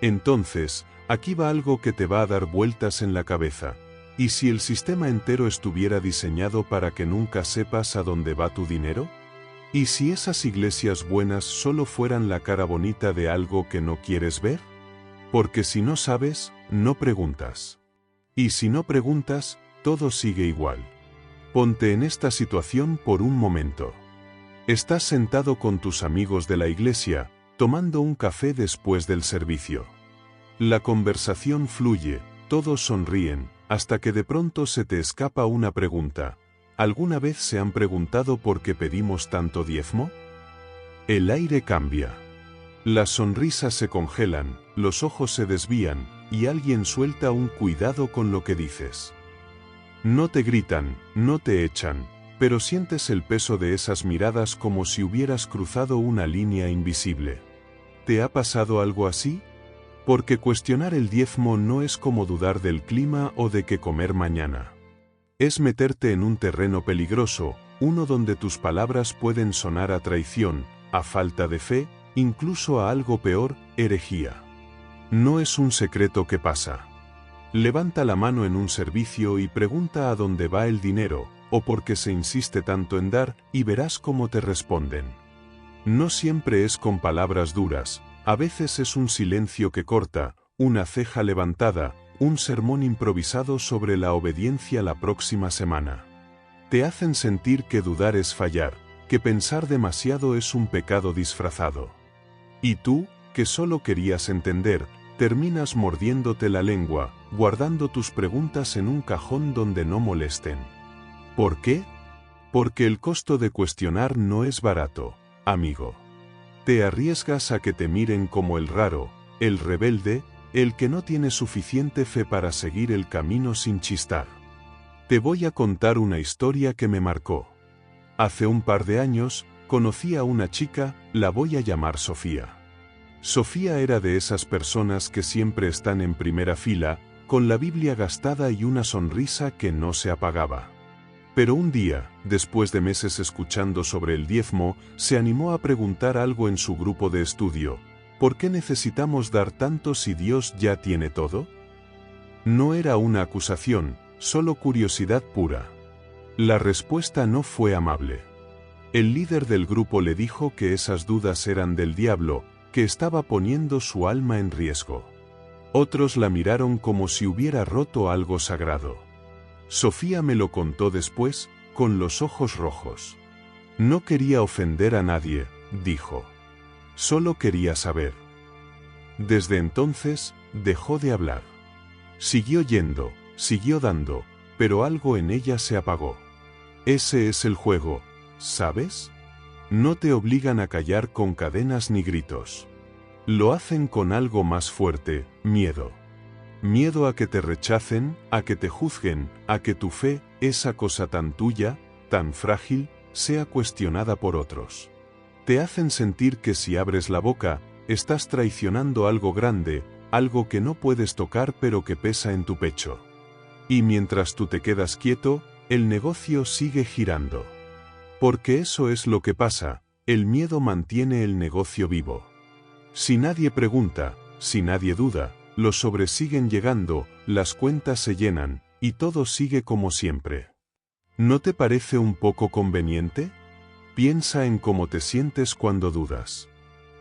Entonces, aquí va algo que te va a dar vueltas en la cabeza. ¿Y si el sistema entero estuviera diseñado para que nunca sepas a dónde va tu dinero? ¿Y si esas iglesias buenas solo fueran la cara bonita de algo que no quieres ver? Porque si no sabes, no preguntas. Y si no preguntas, todo sigue igual. Ponte en esta situación por un momento. Estás sentado con tus amigos de la iglesia, tomando un café después del servicio. La conversación fluye, todos sonríen, hasta que de pronto se te escapa una pregunta. ¿Alguna vez se han preguntado por qué pedimos tanto diezmo? El aire cambia. Las sonrisas se congelan, los ojos se desvían, y alguien suelta un cuidado con lo que dices. No te gritan, no te echan, pero sientes el peso de esas miradas como si hubieras cruzado una línea invisible. ¿Te ha pasado algo así? Porque cuestionar el diezmo no es como dudar del clima o de qué comer mañana. Es meterte en un terreno peligroso, uno donde tus palabras pueden sonar a traición, a falta de fe, incluso a algo peor, herejía. No es un secreto que pasa. Levanta la mano en un servicio y pregunta a dónde va el dinero, o por qué se insiste tanto en dar, y verás cómo te responden. No siempre es con palabras duras, a veces es un silencio que corta, una ceja levantada, un sermón improvisado sobre la obediencia la próxima semana. Te hacen sentir que dudar es fallar, que pensar demasiado es un pecado disfrazado. Y tú, que solo querías entender, terminas mordiéndote la lengua, guardando tus preguntas en un cajón donde no molesten. ¿Por qué? Porque el costo de cuestionar no es barato, amigo. Te arriesgas a que te miren como el raro, el rebelde, el que no tiene suficiente fe para seguir el camino sin chistar. Te voy a contar una historia que me marcó. Hace un par de años, conocí a una chica, la voy a llamar Sofía. Sofía era de esas personas que siempre están en primera fila, con la Biblia gastada y una sonrisa que no se apagaba. Pero un día, después de meses escuchando sobre el diezmo, se animó a preguntar algo en su grupo de estudio: ¿por qué necesitamos dar tanto si Dios ya tiene todo? No era una acusación, solo curiosidad pura. La respuesta no fue amable. El líder del grupo le dijo que esas dudas eran del diablo, que estaba poniendo su alma en riesgo. Otros la miraron como si hubiera roto algo sagrado. Sofía me lo contó después, con los ojos rojos. No quería ofender a nadie, dijo. Solo quería saber. Desde entonces, dejó de hablar. Siguió yendo, siguió dando, pero algo en ella se apagó. Ese es el juego, ¿sabes? No te obligan a callar con cadenas ni gritos. Lo hacen con algo más fuerte: miedo. Miedo a que te rechacen, a que te juzguen, a que tu fe, esa cosa tan tuya, tan frágil, sea cuestionada por otros. Te hacen sentir que si abres la boca, estás traicionando algo grande, algo que no puedes tocar pero que pesa en tu pecho. Y mientras tú te quedas quieto, el negocio sigue girando. Porque eso es lo que pasa: el miedo mantiene el negocio vivo. Si nadie pregunta, si nadie duda, los sobres siguen llegando, las cuentas se llenan, y todo sigue como siempre. ¿No te parece un poco conveniente? Piensa en cómo te sientes cuando dudas.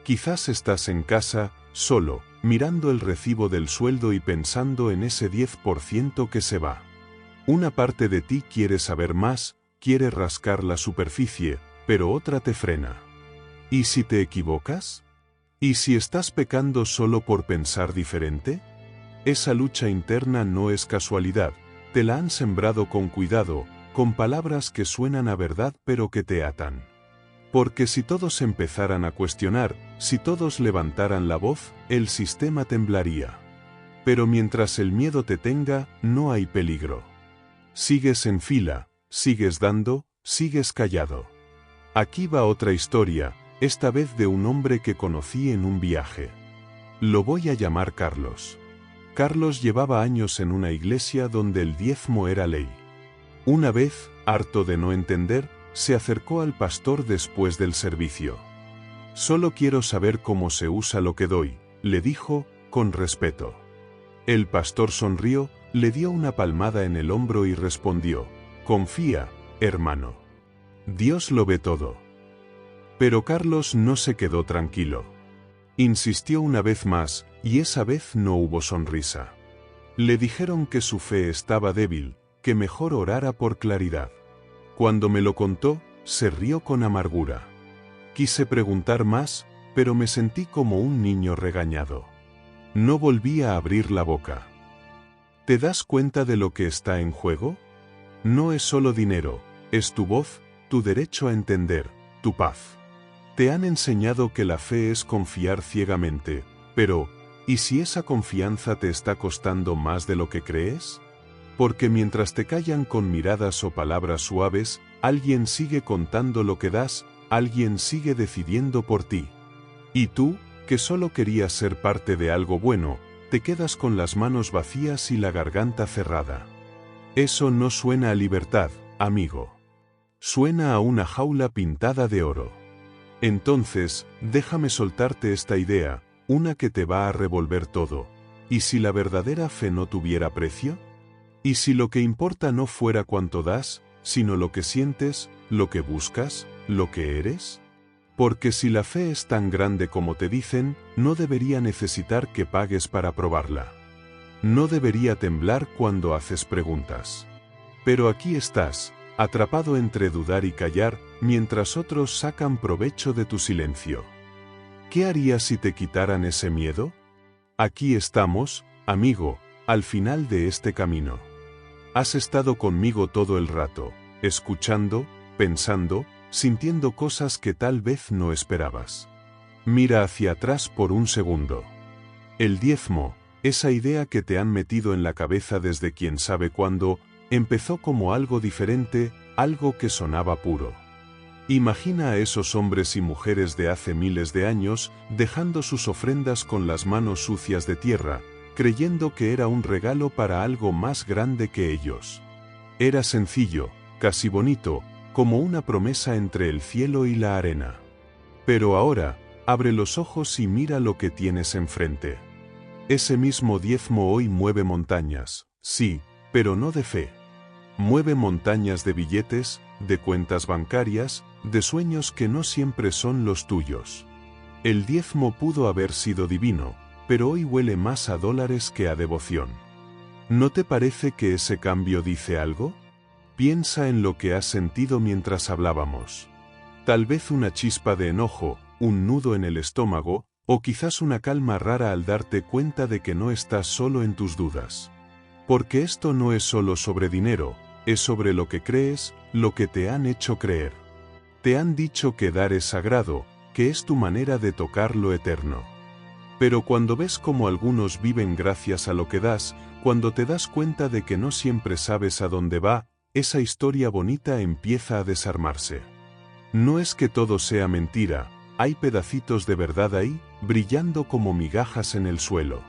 Quizás estás en casa, solo, mirando el recibo del sueldo y pensando en ese 10% que se va. Una parte de ti quiere saber más, quiere rascar la superficie, pero otra te frena. ¿Y si te equivocas? ¿Y si estás pecando solo por pensar diferente? Esa lucha interna no es casualidad, te la han sembrado con cuidado, con palabras que suenan a verdad pero que te atan. Porque si todos empezaran a cuestionar, si todos levantaran la voz, el sistema temblaría. Pero mientras el miedo te tenga, no hay peligro. Sigues en fila, sigues dando, sigues callado. Aquí va otra historia, esta vez de un hombre que conocí en un viaje. Lo voy a llamar Carlos. Carlos llevaba años en una iglesia donde el diezmo era ley. Una vez, harto de no entender, se acercó al pastor después del servicio. «Solo quiero saber cómo se usa lo que doy», le dijo, con respeto. El pastor sonrió, le dio una palmada en el hombro y respondió: «Confía, hermano. Dios lo ve todo». Pero Carlos no se quedó tranquilo. Insistió una vez más, y esa vez no hubo sonrisa. Le dijeron que su fe estaba débil, que mejor orara por claridad. Cuando me lo contó, se rió con amargura. Quise preguntar más, pero me sentí como un niño regañado. No volví a abrir la boca. ¿Te das cuenta de lo que está en juego? No es solo dinero, es tu voz, tu derecho a entender, tu paz. Te han enseñado que la fe es confiar ciegamente, pero, ¿y si esa confianza te está costando más de lo que crees? Porque mientras te callan con miradas o palabras suaves, alguien sigue contando lo que das, alguien sigue decidiendo por ti. Y tú, que solo querías ser parte de algo bueno, te quedas con las manos vacías y la garganta cerrada. Eso no suena a libertad, amigo. Suena a una jaula pintada de oro. Entonces, déjame soltarte esta idea, una que te va a revolver todo. ¿Y si la verdadera fe no tuviera precio? ¿Y si lo que importa no fuera cuánto das, sino lo que sientes, lo que buscas, lo que eres? Porque si la fe es tan grande como te dicen, no debería necesitar que pagues para probarla. No debería temblar cuando haces preguntas. Pero aquí estás, atrapado entre dudar y callar, mientras otros sacan provecho de tu silencio. ¿Qué harías si te quitaran ese miedo? Aquí estamos, amigo, al final de este camino. Has estado conmigo todo el rato, escuchando, pensando, sintiendo cosas que tal vez no esperabas. Mira hacia atrás por un segundo. El diezmo, esa idea que te han metido en la cabeza desde quién sabe cuándo, empezó como algo diferente, algo que sonaba puro. Imagina a esos hombres y mujeres de hace miles de años, dejando sus ofrendas con las manos sucias de tierra, creyendo que era un regalo para algo más grande que ellos. Era sencillo, casi bonito, como una promesa entre el cielo y la arena. Pero ahora, abre los ojos y mira lo que tienes enfrente. Ese mismo diezmo hoy mueve montañas, sí, pero no de fe. Mueve montañas de billetes, de cuentas bancarias, de sueños que no siempre son los tuyos. El diezmo pudo haber sido divino, pero hoy huele más a dólares que a devoción. ¿No te parece que ese cambio dice algo? Piensa en lo que has sentido mientras hablábamos. Tal vez una chispa de enojo, un nudo en el estómago, o quizás una calma rara al darte cuenta de que no estás solo en tus dudas. Porque esto no es solo sobre dinero, es sobre lo que crees, lo que te han hecho creer. Te han dicho que dar es sagrado, que es tu manera de tocar lo eterno. Pero cuando ves cómo algunos viven gracias a lo que das, cuando te das cuenta de que no siempre sabes a dónde va, esa historia bonita empieza a desarmarse. No es que todo sea mentira, hay pedacitos de verdad ahí, brillando como migajas en el suelo.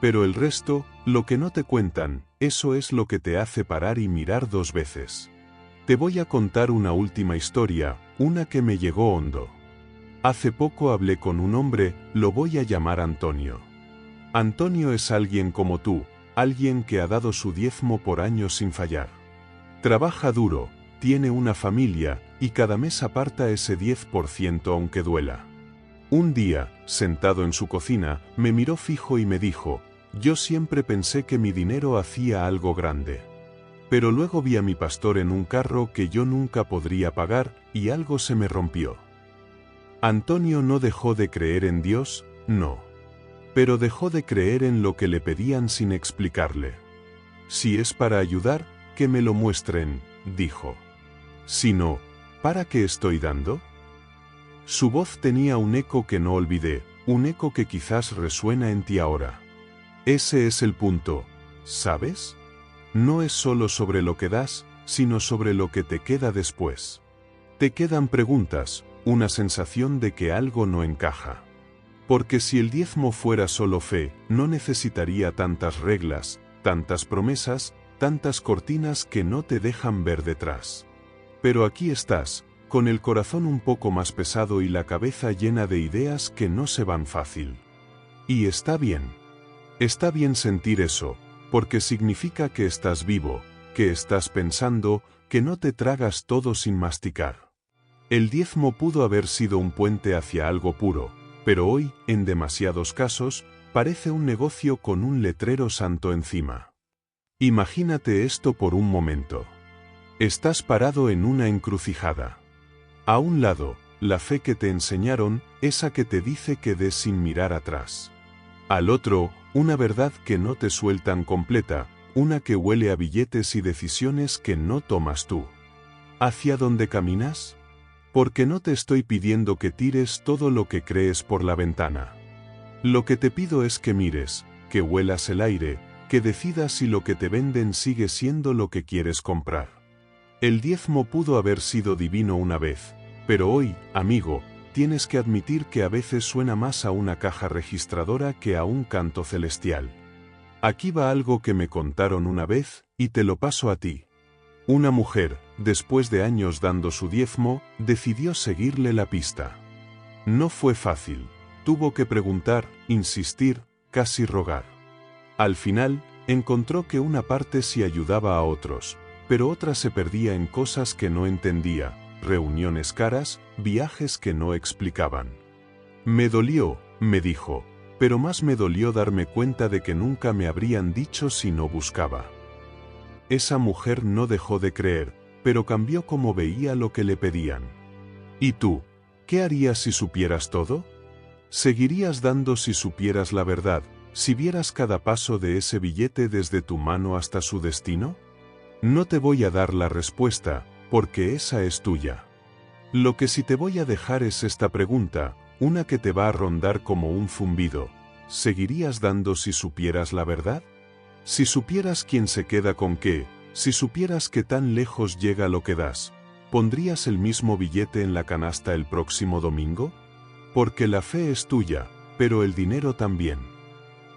Pero el resto, lo que no te cuentan, eso es lo que te hace parar y mirar dos veces. Te voy a contar una última historia, una que me llegó hondo. Hace poco hablé con un hombre, lo voy a llamar Antonio. Antonio es alguien como tú, alguien que ha dado su diezmo por años sin fallar. Trabaja duro, tiene una familia, y cada mes aparta ese 10% aunque duela. Un día, sentado en su cocina, me miró fijo y me dijo, yo siempre pensé que mi dinero hacía algo grande. Pero luego vi a mi pastor en un carro que yo nunca podría pagar, y algo se me rompió. Antonio no dejó de creer en Dios, no. Pero dejó de creer en lo que le pedían sin explicarle. Si es para ayudar, que me lo muestren, dijo. Si no, ¿para qué estoy dando? Su voz tenía un eco que no olvidé, un eco que quizás resuena en ti ahora. Ese es el punto, ¿sabes? No es solo sobre lo que das, sino sobre lo que te queda después. Te quedan preguntas, una sensación de que algo no encaja. Porque si el diezmo fuera solo fe, no necesitaría tantas reglas, tantas promesas, tantas cortinas que no te dejan ver detrás. Pero aquí estás, con el corazón un poco más pesado y la cabeza llena de ideas que no se van fácil. Y está bien. Está bien sentir eso, porque significa que estás vivo, que estás pensando, que no te tragas todo sin masticar. El diezmo pudo haber sido un puente hacia algo puro, pero hoy, en demasiados casos, parece un negocio con un letrero santo encima. Imagínate esto por un momento. Estás parado en una encrucijada. A un lado, la fe que te enseñaron, esa que te dice que des sin mirar atrás. Al otro, una verdad que no te sueltan completa, una que huele a billetes y decisiones que no tomas tú. ¿Hacia dónde caminas? Porque no te estoy pidiendo que tires todo lo que crees por la ventana. Lo que te pido es que mires, que huelas el aire, que decidas si lo que te venden sigue siendo lo que quieres comprar. El diezmo pudo haber sido divino una vez, pero hoy, amigo, tienes que admitir que a veces suena más a una caja registradora que a un canto celestial. Aquí va algo que me contaron una vez, y te lo paso a ti. Una mujer, después de años dando su diezmo, decidió seguirle la pista. No fue fácil, tuvo que preguntar, insistir, casi rogar. Al final, encontró que una parte sí ayudaba a otros, pero otra se perdía en cosas que no entendía, reuniones caras, viajes que no explicaban. Me dolió, me dijo, pero más me dolió darme cuenta de que nunca me habrían dicho si no buscaba. Esa mujer no dejó de creer, pero cambió como veía lo que le pedían. ¿Y tú? ¿Qué harías si supieras todo? ¿Seguirías dando si supieras la verdad, si vieras cada paso de ese billete desde tu mano hasta su destino? No te voy a dar la respuesta, porque esa es tuya. Lo que sí te voy a dejar es esta pregunta, una que te va a rondar como un zumbido. ¿Seguirías dando si supieras la verdad? Si supieras quién se queda con qué, si supieras que tan lejos llega lo que das, ¿pondrías el mismo billete en la canasta el próximo domingo? Porque la fe es tuya, pero el dinero también.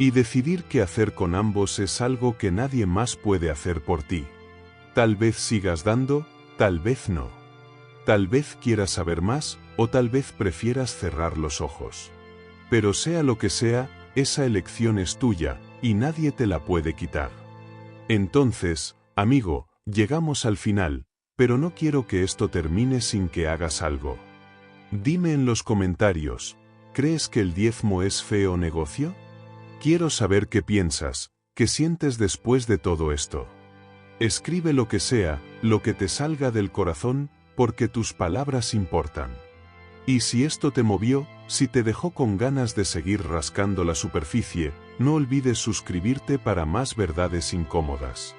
Y decidir qué hacer con ambos es algo que nadie más puede hacer por ti. Tal vez sigas dando, tal vez no. Tal vez quieras saber más, o tal vez prefieras cerrar los ojos. Pero sea lo que sea, esa elección es tuya, y nadie te la puede quitar. Entonces, amigo, llegamos al final, pero no quiero que esto termine sin que hagas algo. Dime en los comentarios, ¿crees que el diezmo es feo negocio? Quiero saber qué piensas, qué sientes después de todo esto. Escribe lo que sea, lo que te salga del corazón, porque tus palabras importan. Y si esto te movió, si te dejó con ganas de seguir rascando la superficie, no olvides suscribirte para más verdades incómodas.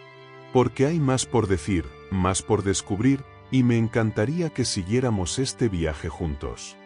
Porque hay más por decir, más por descubrir, y me encantaría que siguiéramos este viaje juntos.